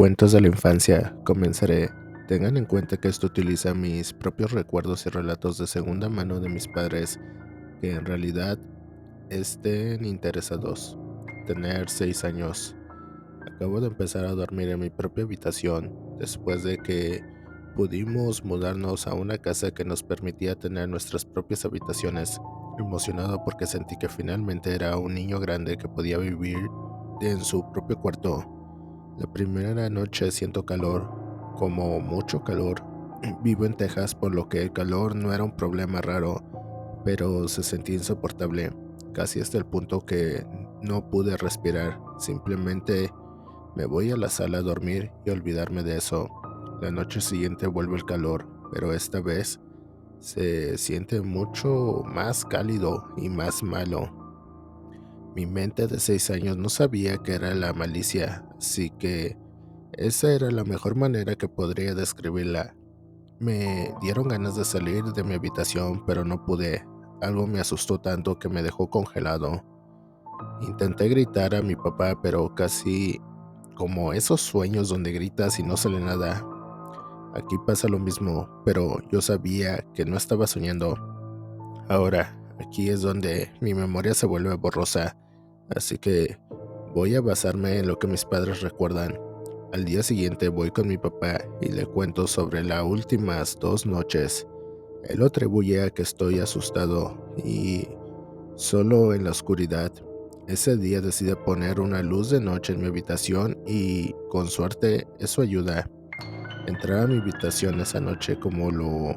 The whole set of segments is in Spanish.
Cuentos de la infancia. Comenzaré. Tengan en cuenta que esto utiliza mis propios recuerdos y relatos de segunda mano de mis padres que en realidad estén interesados. Tener 6 años. Acabo de empezar a dormir en mi propia habitación después de que pudimos mudarnos a una casa que nos permitía tener nuestras propias habitaciones. Emocionado porque sentí que finalmente era un niño grande que podía vivir en su propio cuarto. La primera noche siento calor, como mucho calor. Vivo en Texas, por lo que el calor no era un problema raro, pero se sentía insoportable, casi hasta el punto que no pude respirar. Simplemente me voy a la sala a dormir y olvidarme de eso. La noche siguiente vuelve el calor, pero esta vez se siente mucho más cálido y más malo. Mi mente de 6 años no sabía que era la malicia, así que esa era la mejor manera que podría describirla. Me dieron ganas de salir de mi habitación, pero no pude. Algo me asustó tanto que me dejó congelado. Intenté gritar a mi papá, pero casi como esos sueños donde gritas y no sale nada. Aquí pasa lo mismo, pero yo sabía que no estaba soñando. Ahora, aquí es donde mi memoria se vuelve borrosa, así que voy a basarme en lo que mis padres recuerdan. Al día siguiente voy con mi papá y le cuento sobre las últimas 2 noches. Él lo atribuye a que estoy asustado y solo en la oscuridad. Ese día decide poner una luz de noche en mi habitación y con suerte eso ayuda. Entrar a mi habitación esa noche como lo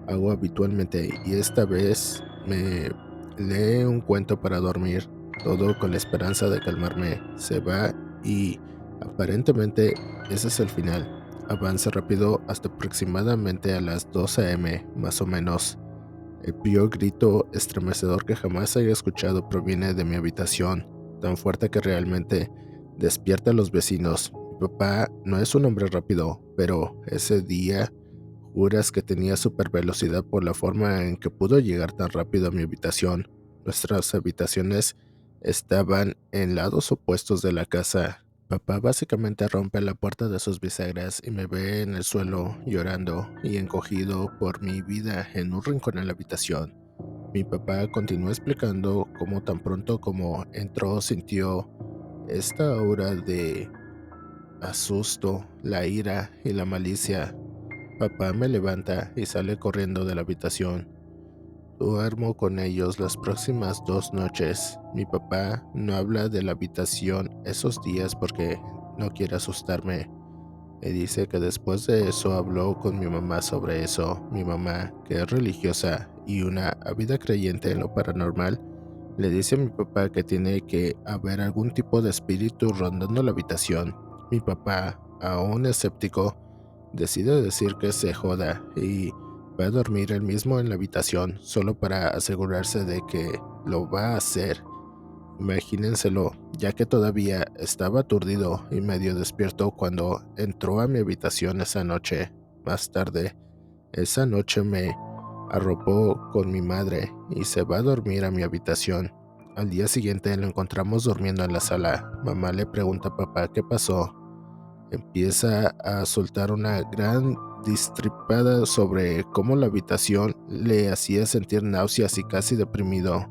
hago habitualmente y esta vez me lee un cuento para dormir, todo con la esperanza de calmarme. Se va y aparentemente ese es el final. Avanza rápido hasta aproximadamente a las 2 a.m. más o menos. El peor grito estremecedor que jamás haya escuchado proviene de mi habitación, tan fuerte que realmente despierta a los vecinos. Mi papá no es un hombre rápido, pero ese día juras que tenía super velocidad por la forma en que pudo llegar tan rápido a mi habitación. Nuestras habitaciones estaban en lados opuestos de la casa. Papá básicamente rompe la puerta de sus bisagras y me ve en el suelo llorando y encogido por mi vida en un rincón de la habitación. Mi papá continuó explicando cómo tan pronto como entró sintió esta aura de asusto, la ira y la malicia. Papá me levanta y sale corriendo de la habitación. Duermo con ellos las próximas 2 noches. Mi papá no habla de la habitación esos días porque no quiere asustarme. Me dice que después de eso habló con mi mamá sobre eso. Mi mamá, que es religiosa y una ávida creyente en lo paranormal, le dice a mi papá que tiene que haber algún tipo de espíritu rondando la habitación. Mi papá, aún escéptico, decide decir que se joda y va a dormir él mismo en la habitación solo para asegurarse de que lo va a hacer. Imagínenselo, ya que todavía estaba aturdido y medio despierto cuando entró a mi habitación esa noche. Más tarde, esa noche me arropó con mi madre y se va a dormir a mi habitación. Al día siguiente lo encontramos durmiendo en la sala. Mamá le pregunta a papá qué pasó. Empieza a soltar una gran distripada sobre cómo la habitación le hacía sentir náuseas y casi deprimido.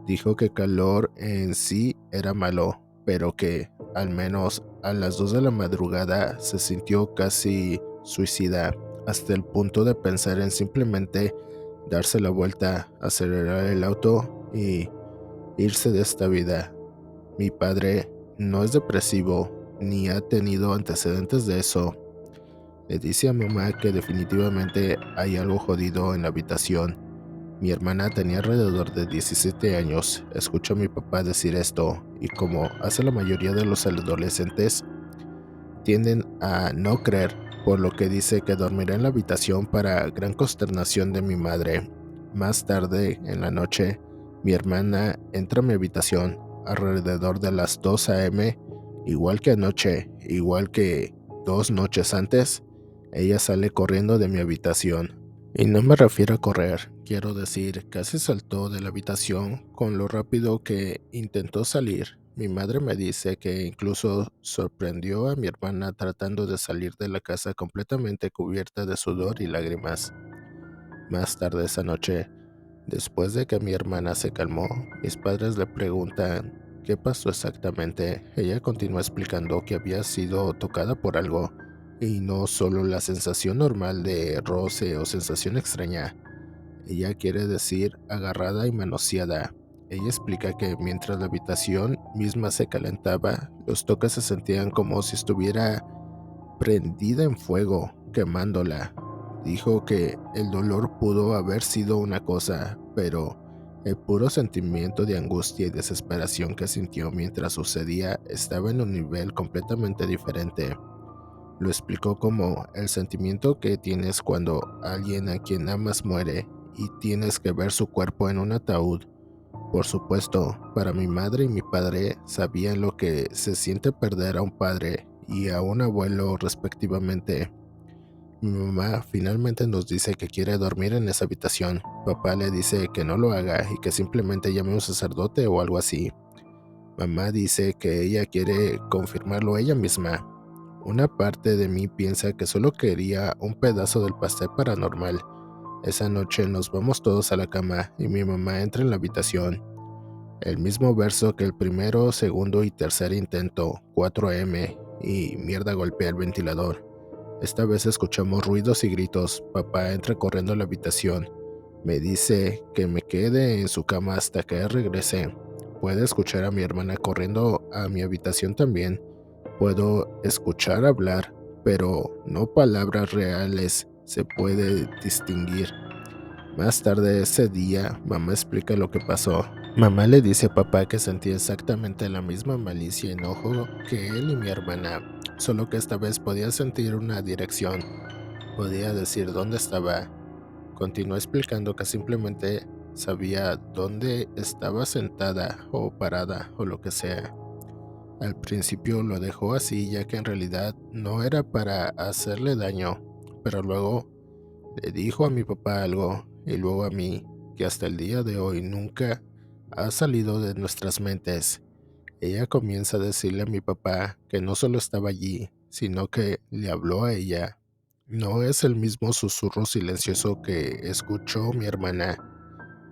Dijo que calor en sí era malo, pero que, al menos a las 2 de la madrugada, se sintió casi suicida, hasta el punto de pensar en simplemente darse la vuelta, acelerar el auto y irse de esta vida. Mi padre no es depresivo, ni ha tenido antecedentes de eso. Le dice a mamá que definitivamente hay algo jodido en la habitación. Mi hermana tenía alrededor de 17 años. Escucho a mi papá decir esto y como hace la mayoría de los adolescentes, tienden a no creer, por lo que dice que dormirá en la habitación para gran consternación de mi madre. Más tarde, en la noche, mi hermana entra a mi habitación alrededor de las 2 a.m., igual que anoche, igual que 2 noches antes. Ella sale corriendo de mi habitación. Y no me refiero a correr, quiero decir, casi saltó de la habitación con lo rápido que intentó salir. Mi madre me dice que incluso sorprendió a mi hermana tratando de salir de la casa completamente cubierta de sudor y lágrimas. Más tarde esa noche, después de que mi hermana se calmó, mis padres le preguntan qué pasó exactamente. Ella continúa explicando que había sido tocada por algo y no solo la sensación normal de roce o sensación extraña. Ella quiere decir agarrada y manoseada. Ella explica que mientras la habitación misma se calentaba, los toques se sentían como si estuviera prendida en fuego, quemándola. Dijo que el dolor pudo haber sido una cosa, pero el puro sentimiento de angustia y desesperación que sintió mientras sucedía estaba en un nivel completamente diferente. Lo explicó como el sentimiento que tienes cuando alguien a quien amas muere y tienes que ver su cuerpo en un ataúd. Por supuesto, para mi madre y mi padre sabían lo que se siente perder a un padre y a un abuelo respectivamente. Mi mamá finalmente nos dice que quiere dormir en esa habitación. Papá le dice que no lo haga y que simplemente llame a un sacerdote o algo así. Mamá dice que ella quiere confirmarlo ella misma. Una parte de mí piensa que solo quería un pedazo del pastel paranormal. Esa noche nos vamos todos a la cama y mi mamá entra en la habitación. El mismo verso que el primero, segundo y tercer intento, 4M, y mierda golpea el ventilador. Esta vez escuchamos ruidos y gritos. Papá entra corriendo a la habitación. Me dice que me quede en su cama hasta que él regrese. Puedo escuchar a mi hermana corriendo a mi habitación también. Puedo escuchar hablar, pero no palabras reales se puede distinguir. Más tarde ese día, mamá explica lo que pasó. Mamá le dice a papá que sentía exactamente la misma malicia y enojo que él y mi hermana, solo que esta vez podía sentir una dirección, podía decir dónde estaba. Continuó explicando que simplemente sabía dónde estaba sentada o parada o lo que sea. Al principio lo dejó así ya que en realidad no era para hacerle daño, pero luego le dijo a mi papá algo y luego a mí que hasta el día de hoy nunca ha salido de nuestras mentes. Ella comienza a decirle a mi papá que no solo estaba allí, sino que le habló a ella. No es el mismo susurro silencioso que escuchó mi hermana,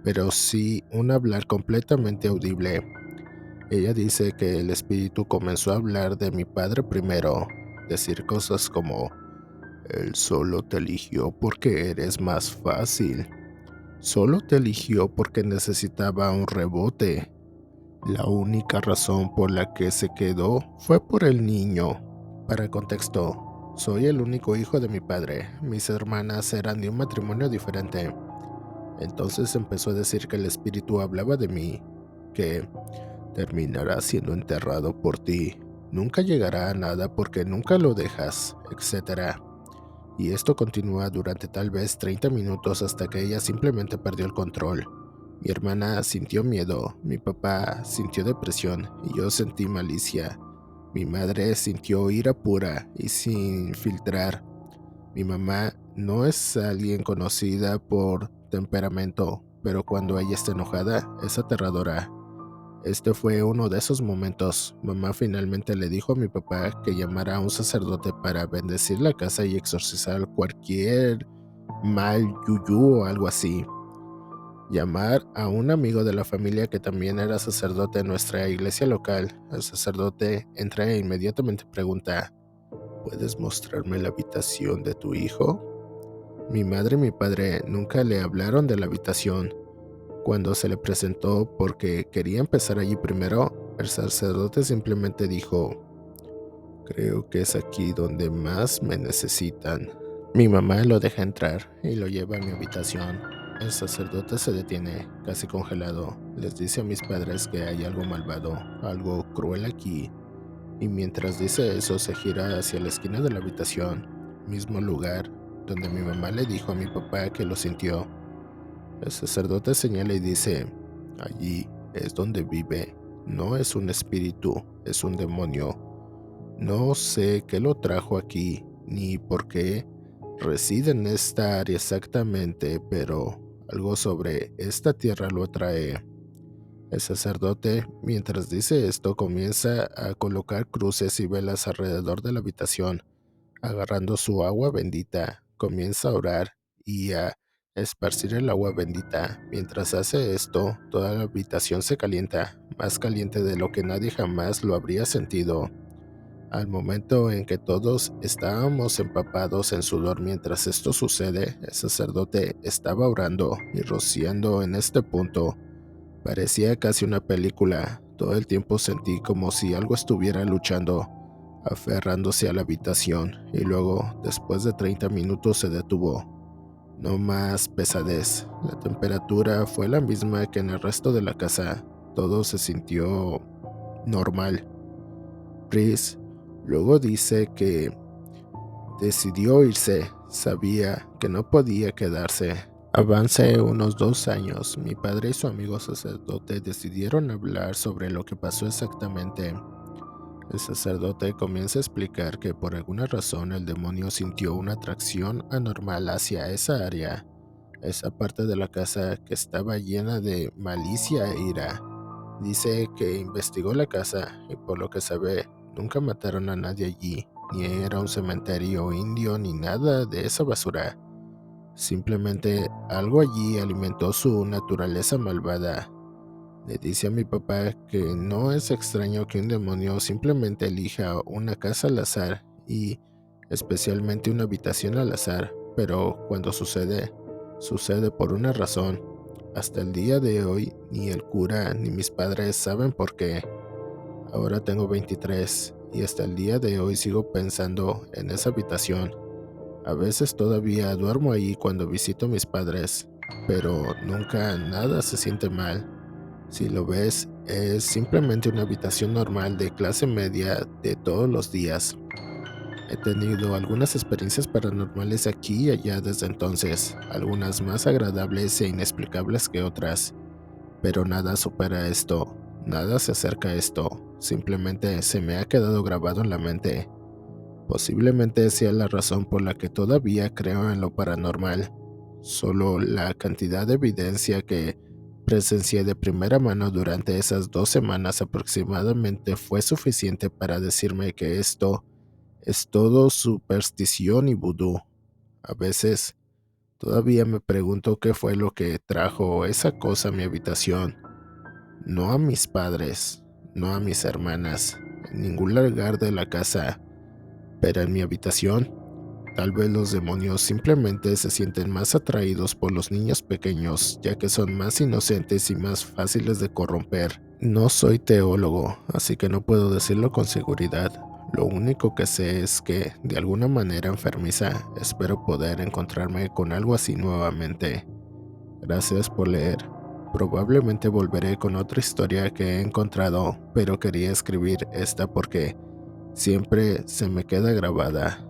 pero sí un hablar completamente audible. Ella dice que el espíritu comenzó a hablar de mi padre primero, decir cosas como, él solo te eligió porque eres más fácil. Solo te eligió porque necesitaba un rebote. La única razón por la que se quedó fue por el niño. Para contexto, soy el único hijo de mi padre. Mis hermanas eran de un matrimonio diferente. Entonces empezó a decir que el espíritu hablaba de mí, que terminará siendo enterrado por ti. Nunca llegará a nada porque nunca lo dejas, etc. Y esto continúa durante tal vez 30 minutos hasta que ella simplemente perdió el control. Mi hermana sintió miedo, mi papá sintió depresión y yo sentí malicia. Mi madre sintió ira pura y sin filtrar. Mi mamá no es alguien conocida por temperamento, pero cuando ella está enojada es aterradora. Este fue uno de esos momentos. Mamá finalmente le dijo a mi papá que llamara a un sacerdote para bendecir la casa y exorcizar cualquier mal yuyú o algo así. Llamar a un amigo de la familia que también era sacerdote en nuestra iglesia local. El sacerdote entra e inmediatamente pregunta, ¿puedes mostrarme la habitación de tu hijo? Mi madre y mi padre nunca le hablaron de la habitación. Cuando se le presentó porque quería empezar allí primero, el sacerdote simplemente dijo, creo que es aquí donde más me necesitan. Mi mamá lo deja entrar y lo lleva a mi habitación. El sacerdote se detiene, casi congelado. Les dice a mis padres que hay algo malvado, algo cruel aquí. Y mientras dice eso, se gira hacia la esquina de la habitación, mismo lugar donde mi mamá le dijo a mi papá que lo sintió. El sacerdote señala y dice, allí es donde vive. No es un espíritu, es un demonio. No sé qué lo trajo aquí, ni por qué reside en esta área exactamente, pero algo sobre esta tierra lo atrae. El sacerdote, mientras dice esto, comienza a colocar cruces y velas alrededor de la habitación. Agarrando su agua bendita, comienza a orar y a esparcir el agua bendita. Mientras hace esto, toda la habitación se calienta, más caliente de lo que nadie jamás lo habría sentido. Al momento en que todos estábamos empapados en sudor mientras esto sucede, el sacerdote estaba orando y rociando en este punto. Parecía casi una película. Todo el tiempo sentí como si algo estuviera luchando, aferrándose a la habitación, y luego, después de 30 minutos, se detuvo. No más pesadez. La temperatura fue la misma que en el resto de la casa. Todo se sintió normal. Chris luego dice que decidió irse. Sabía que no podía quedarse. Avance unos 2 años, mi padre y su amigo sacerdote decidieron hablar sobre lo que pasó exactamente. El sacerdote comienza a explicar que por alguna razón el demonio sintió una atracción anormal hacia esa área, esa parte de la casa que estaba llena de malicia e ira. Dice que investigó la casa y por lo que sabe, nunca mataron a nadie allí, ni era un cementerio indio ni nada de esa basura. Simplemente algo allí alimentó su naturaleza malvada. Le dice a mi papá que no es extraño que un demonio simplemente elija una casa al azar y especialmente una habitación al azar, pero cuando sucede, sucede por una razón. Hasta el día de hoy, ni el cura ni mis padres saben por qué. Ahora tengo 23 y hasta el día de hoy sigo pensando en esa habitación. A veces todavía duermo ahí cuando visito a mis padres, pero nunca nada se siente mal. Si lo ves, es simplemente una habitación normal de clase media de todos los días. He tenido algunas experiencias paranormales aquí y allá desde entonces, algunas más agradables e inexplicables que otras, pero nada supera esto, nada se acerca a esto, simplemente se me ha quedado grabado en la mente. Posiblemente sea la razón por la que todavía creo en lo paranormal. Solo la cantidad de evidencia que presencié de primera mano durante esas 2 semanas aproximadamente fue suficiente para decirme que esto es todo superstición y vudú. A veces todavía me pregunto qué fue lo que trajo esa cosa a mi habitación. No a mis padres, no a mis hermanas, en ningún lugar de la casa, pero en mi habitación. Tal vez los demonios simplemente se sienten más atraídos por los niños pequeños, ya que son más inocentes y más fáciles de corromper. No soy teólogo, así que no puedo decirlo con seguridad. Lo único que sé es que, de alguna manera enfermiza, espero poder encontrarme con algo así nuevamente. Gracias por leer. Probablemente volveré con otra historia que he encontrado, pero quería escribir esta porque siempre se me queda grabada.